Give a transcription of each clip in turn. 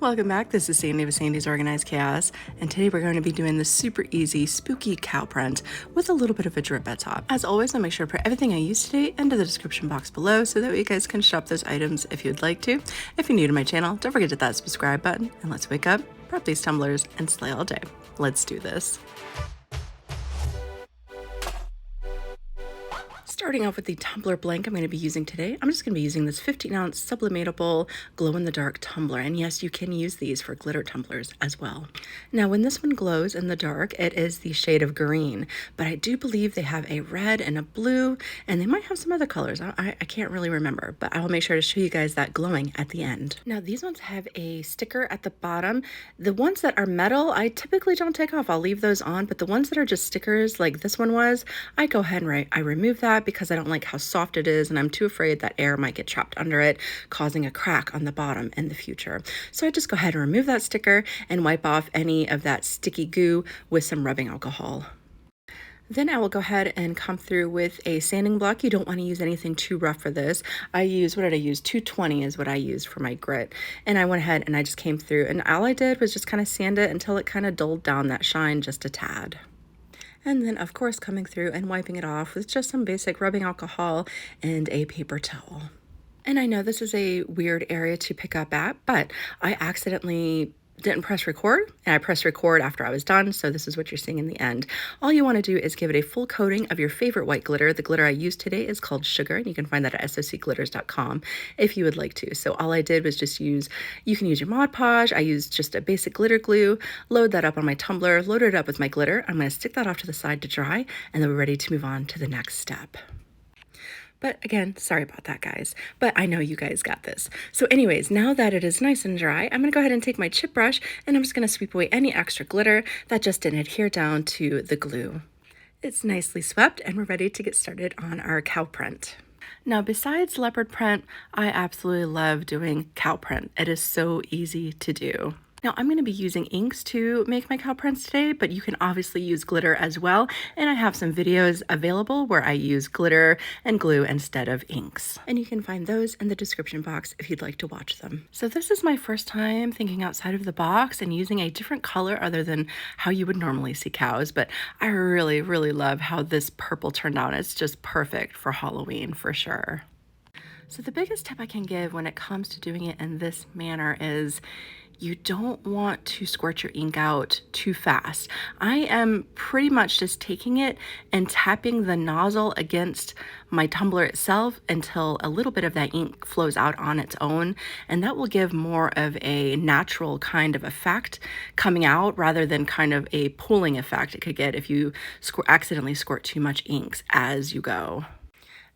Welcome back, this is Sandy with Sandy's Organized Chaos, and today we're going to be doing this super easy, spooky cow print with a little bit of a drip at top. As always, I'll make sure to put everything I use today into the description box below so that way you guys can shop those items if you'd like to. If you're new to my channel, don't forget to hit that subscribe button, and let's wake up, prep these tumblers, and slay all day. Let's do this. Starting off with the tumbler blank I'm going to be using today, I'm just going to be using this 15-ounce sublimatable glow-in-the-dark tumbler. And yes, you can use these for glitter tumblers as well. Now, when this one glows in the dark, it is the shade of green, but I do believe they have a red and a blue, and they might have some other colors. I can't really remember, but I will make sure to show you guys that glowing at the end. Now, these ones have a sticker at the bottom. The ones that are metal, I typically don't take off. I'll leave those on, but the ones that are just stickers like this one was, I go ahead and I remove that because I don't like how soft it is, and I'm too afraid that air might get trapped under it, causing a crack on the bottom in the future. So I just go ahead and remove that sticker and wipe off any of that sticky goo with some rubbing alcohol. Then I will go ahead and come through with a sanding block. You don't want to use anything too rough for this. What did I use? 220 is what I used for my grit. And I went ahead and I just came through, and all I did was just kind of sand it until it kind of dulled down that shine just a tad. And then, of course, coming through and wiping it off with just some basic rubbing alcohol and a paper towel. And I know this is a weird area to pick up at, but I accidentally didn't press record, and I pressed record after I was done, so this is what you're seeing in the end. All you want to do is give it a full coating of your favorite white glitter. The glitter I used today is called Sugar, and you can find that at socglitters.com if you would like to. So all I did was just you can use your Mod Podge. I used just a basic glitter glue, load that up on my tumbler, load it up with my glitter. I'm going to stick that off to the side to dry, and then we're ready to move on to the next step. But again, sorry about that, guys, but I know you guys got this. So anyways, now that it is nice and dry, I'm gonna go ahead and take my chip brush, and I'm just gonna sweep away any extra glitter that just didn't adhere down to the glue. It's nicely swept, and we're ready to get started on our cow print. Now, besides leopard print, I absolutely love doing cow print. It is so easy to do. Now, I'm going to be using inks to make my cow prints today, but you can obviously use glitter as well. And I have some videos available where I use glitter and glue instead of inks. And you can find those in the description box if you'd like to watch them. So this is my first time thinking outside of the box and using a different color other than how you would normally see cows. But I really, really love how this purple turned out. It's just perfect for Halloween for sure. So the biggest tip I can give when it comes to doing it in this manner is you don't want to squirt your ink out too fast. I am pretty much just taking it and tapping the nozzle against my tumbler itself until a little bit of that ink flows out on its own, and that will give more of a natural kind of effect coming out rather than kind of a pooling effect it could get if you accidentally squirt too much inks as you go.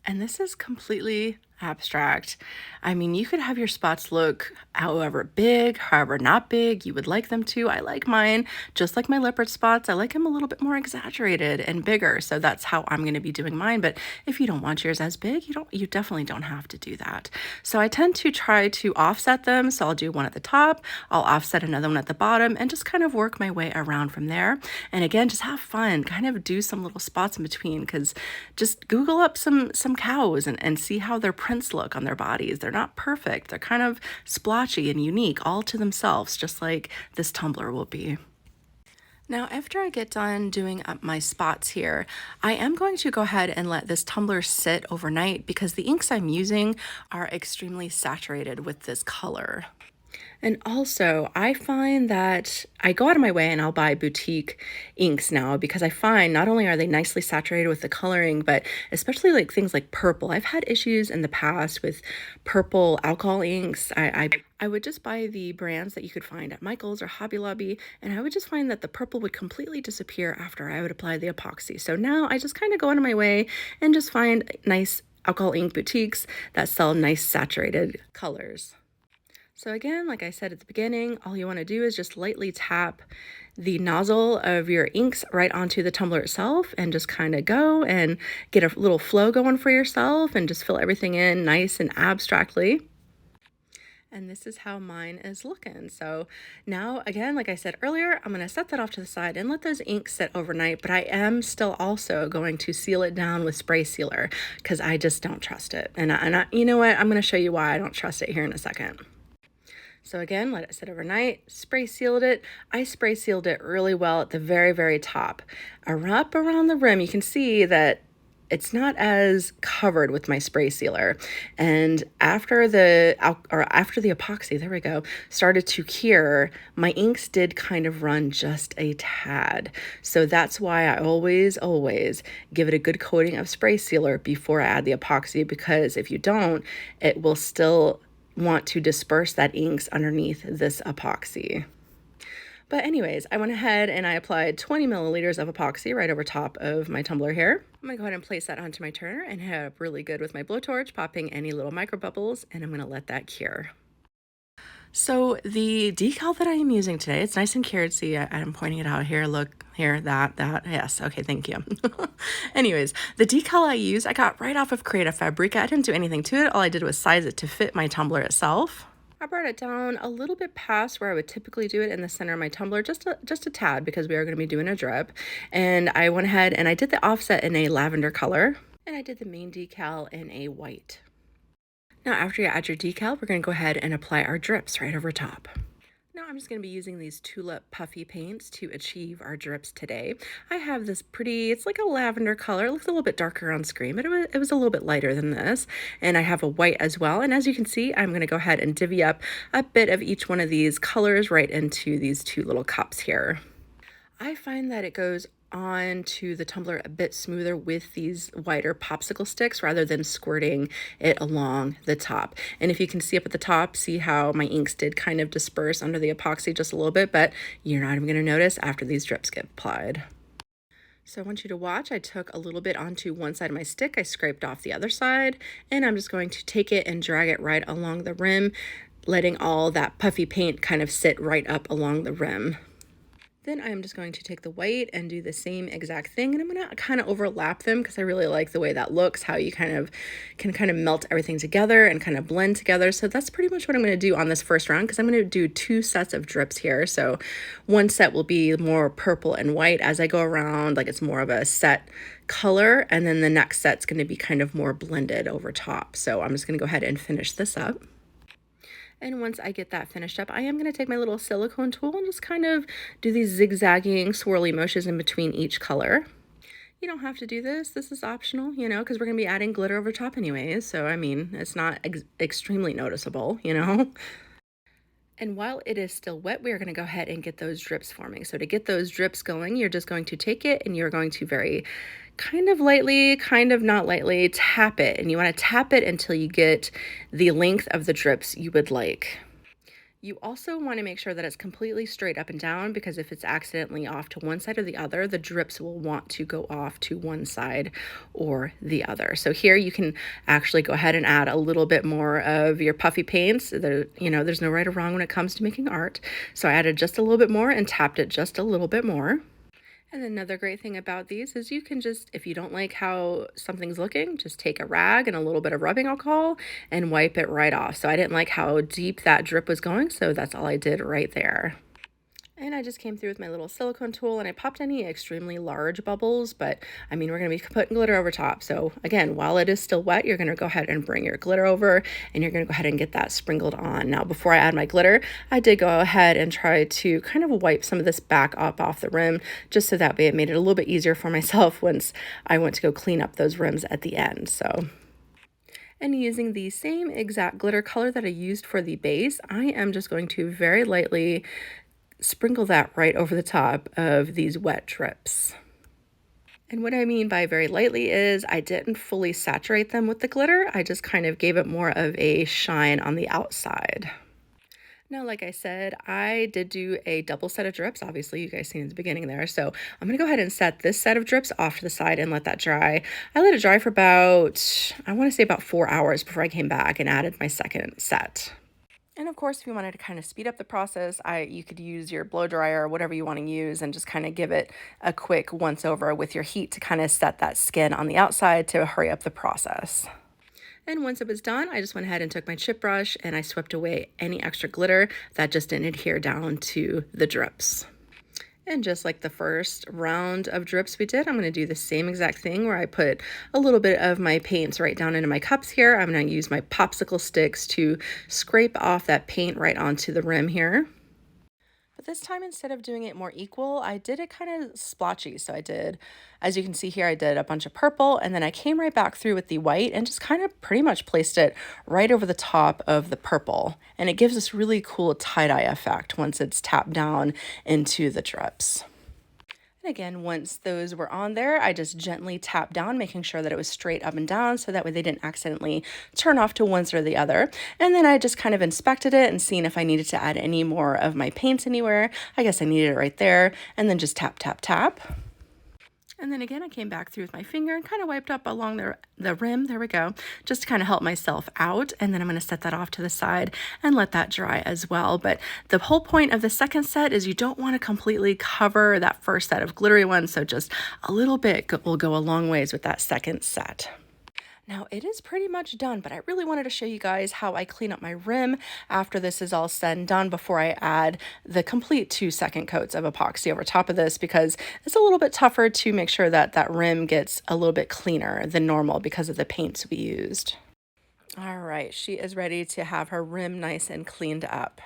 And this is completely abstract. I mean, you could have your spots look however big, however not big you would like them to. I like mine, just like my leopard spots, I like them a little bit more exaggerated and bigger. So that's how I'm going to be doing mine. But if you don't want yours as big, you definitely don't have to do that. So I tend to try to offset them. So I'll do one at the top, I'll offset another one at the bottom, and just kind of work my way around from there. And again, just have fun, kind of do some little spots in between, because just Google up some cows and see how their prints look on their bodies. They're not perfect. They're kind of splotchy and unique all to themselves, just like this tumbler will be. Now, after I get done doing up my spots here, I am going to go ahead and let this tumbler sit overnight because the inks I'm using are extremely saturated with this color. And also, I find that I go out of my way and I'll buy boutique inks now because I find not only are they nicely saturated with the coloring, but especially like things like purple. I've had issues in the past with purple alcohol inks. I would just buy the brands that you could find at Michael's or Hobby Lobby, and I would just find that the purple would completely disappear after I would apply the epoxy. So now I just kind of go out of my way and just find nice alcohol ink boutiques that sell nice saturated colors. So again, like I said at the beginning, all you want to do is just lightly tap the nozzle of your inks right onto the tumbler itself and just kind of go and get a little flow going for yourself and just fill everything in nice and abstractly. And this is how mine is looking. So now, again, like I said earlier, I'm going to set that off to the side and let those inks sit overnight, but I am still also going to seal it down with spray sealer because I just don't trust it. And you know what? I'm going to show you why I don't trust it here in a second. So again, let it sit overnight, spray sealed it. I spray sealed it really well at the very, very top. Up around the rim, you can see that it's not as covered with my spray sealer. And after the epoxy, there we go, started to cure, my inks did kind of run just a tad. So that's why I always give it a good coating of spray sealer before I add the epoxy, because if you don't, it will still want to disperse that inks underneath this epoxy. But anyways, I went ahead and I applied 20 milliliters of epoxy right over top of my tumbler here. I'm gonna go ahead and place that onto my turner and hit it up really good with my blowtorch, popping any little micro bubbles, and I'm gonna let that cure. So the decal that I am using today, it's nice and cured. See, I'm pointing it out here. Look here, that. Yes, okay, thank you. Anyways, the decal I used, I got right off of Creative Fabrica. I didn't do anything to it. All I did was size it to fit my tumbler itself. I brought it down a little bit past where I would typically do it in the center of my tumbler, just a tad, because we are going to be doing a drip. And I went ahead and I did the offset in a lavender color, and I did the main decal in a white. Now, after you add your decal, we're going to go ahead and apply our drips right over top. Now I'm just going to be using these Tulip Puffy paints to achieve our drips today. I have this pretty, it's like a lavender color. It looks a little bit darker on screen, but it was a little bit lighter than this. And I have a white as well. And as you can see, I'm going to go ahead and divvy up a bit of each one of these colors right into these two little cups here. I find that it goes onto the tumbler a bit smoother with these wider popsicle sticks rather than squirting it along the top. And if you can see up at the top, see how my inks did kind of disperse under the epoxy just a little bit, but you're not even going to notice after these drips get applied. So I want you to watch. I took a little bit onto one side of my stick, I scraped off the other side, and I'm just going to take it and drag it right along the rim, letting all that puffy paint kind of sit right up along the rim. Then I'm just going to take the white and do the same exact thing, and I'm going to kind of overlap them because I really like the way that looks, how you can kind of melt everything together and kind of blend together. So that's pretty much what I'm going to do on this first round, because I'm going to do two sets of drips here. So one set will be more purple and white as I go around, like it's more of a set color, and then the next set's going to be kind of more blended over top. So I'm just going to go ahead and finish this up. And once I get that finished up, I am going to take my little silicone tool and just kind of do these zigzagging swirly motions in between each color. You don't have to do this. This is optional, you know, because we're going to be adding glitter over top anyways. So, I mean, it's not extremely noticeable, you know. And while it is still wet, we are going to go ahead and get those drips forming. So to get those drips going, you're just going to take it and you're going to very kind of lightly, kind of not lightly, tap it. And you want to tap it until you get the length of the drips you would like. You also want to make sure that it's completely straight up and down, because if it's accidentally off to one side or the other, the drips will want to go off to one side or the other. So here you can actually go ahead and add a little bit more of your puffy paints. There's no right or wrong when it comes to making art. So I added just a little bit more and tapped it just a little bit more. And another great thing about these is you can just, if you don't like how something's looking, just take a rag and a little bit of rubbing alcohol and wipe it right off. So I didn't like how deep that drip was going, so that's all I did right there. And I just came through with my little silicone tool and I popped any extremely large bubbles, but I mean, we're going to be putting glitter over top. So again, while it is still wet, you're going to go ahead and bring your glitter over and you're going to go ahead and get that sprinkled on. Now, before I add my glitter, I did go ahead and try to kind of wipe some of this back up off the rim, just so that way it made it a little bit easier for myself once I went to go clean up those rims at the end. So. And using the same exact glitter color that I used for the base, I am just going to very lightly sprinkle that right over the top of these wet drips. And what I mean by very lightly is I didn't fully saturate them with the glitter. I just kind of gave it more of a shine on the outside. Now, like I said, I did do a double set of drips. Obviously, you guys seen at the beginning there. So I'm going to go ahead and set this set of drips off to the side and let that dry. I let it dry for about, I want to say about 4 hours before I came back and added my second set. And of course, if you wanted to kind of speed up the process, you could use your blow dryer or whatever you want to use and just kind of give it a quick once over with your heat to kind of set that skin on the outside to hurry up the process. And once it was done, I just went ahead and took my chip brush and I swept away any extra glitter that just didn't adhere down to the drips. And just like the first round of drips we did, I'm going to do the same exact thing where I put a little bit of my paints right down into my cups here. I'm going to use my popsicle sticks to scrape off that paint right onto the rim here. But this time, instead of doing it more equal, I did it kind of splotchy. So I did, as you can see here, I did a bunch of purple, and then I came right back through with the white and just kind of pretty much placed it right over the top of the purple. And it gives this really cool tie-dye effect once it's tapped down into the drips. And again, once those were on there, I just gently tapped down, making sure that it was straight up and down so that way they didn't accidentally turn off to one or the other. And then I just kind of inspected it and seen if I needed to add any more of my paints anywhere. I guess I needed it right there. And then just tap, tap, tap. And then again, I came back through with my finger and kind of wiped up along the rim. There we go. Just to kind of help myself out. And then I'm going to set that off to the side and let that dry as well. But the whole point of the second set is you don't want to completely cover that first set of glittery ones. So just a little bit will go a long ways with that second set. Now it is pretty much done, but I really wanted to show you guys how I clean up my rim after this is all said and done before I add the complete 2-second coats of epoxy over top of this, because it's a little bit tougher to make sure that that rim gets a little bit cleaner than normal because of the paints we used. All right, she is ready to have her rim nice and cleaned up.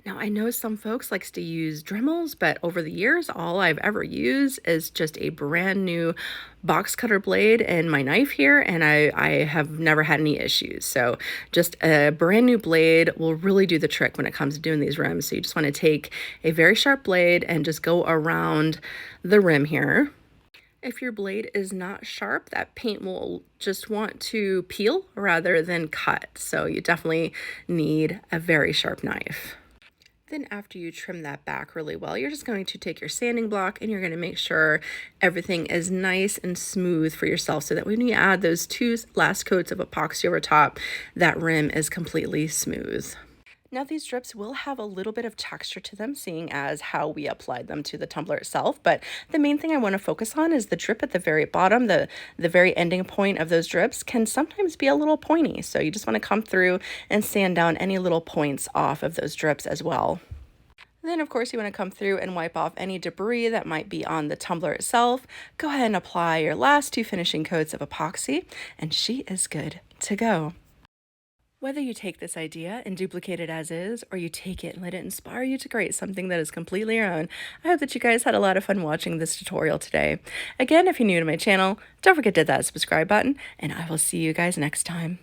Now, I know some folks likes to use Dremels, but over the years, all I've ever used is just a brand new box cutter blade and my knife here, and I have never had any issues. So just a brand new blade will really do the trick when it comes to doing these rims. So you just want to take a very sharp blade and just go around the rim here. If your blade is not sharp, that paint will just want to peel rather than cut. So you definitely need a very sharp knife. Then after you trim that back really well, you're just going to take your sanding block and you're going to make sure everything is nice and smooth for yourself so that when you add those 2 last coats of epoxy over top, that rim is completely smooth. Now these drips will have a little bit of texture to them, seeing as how we applied them to the tumbler itself, but the main thing I want to focus on is the drip at the very bottom. The very ending point of those drips can sometimes be a little pointy, so you just want to come through and sand down any little points off of those drips as well. Then, of course, you want to come through and wipe off any debris that might be on the tumbler itself. Go ahead and apply your last 2 finishing coats of epoxy, and she is good to go. Whether you take this idea and duplicate it as is, or you take it and let it inspire you to create something that is completely your own, I hope that you guys had a lot of fun watching this tutorial today. Again, if you're new to my channel, don't forget to hit that subscribe button, and I will see you guys next time.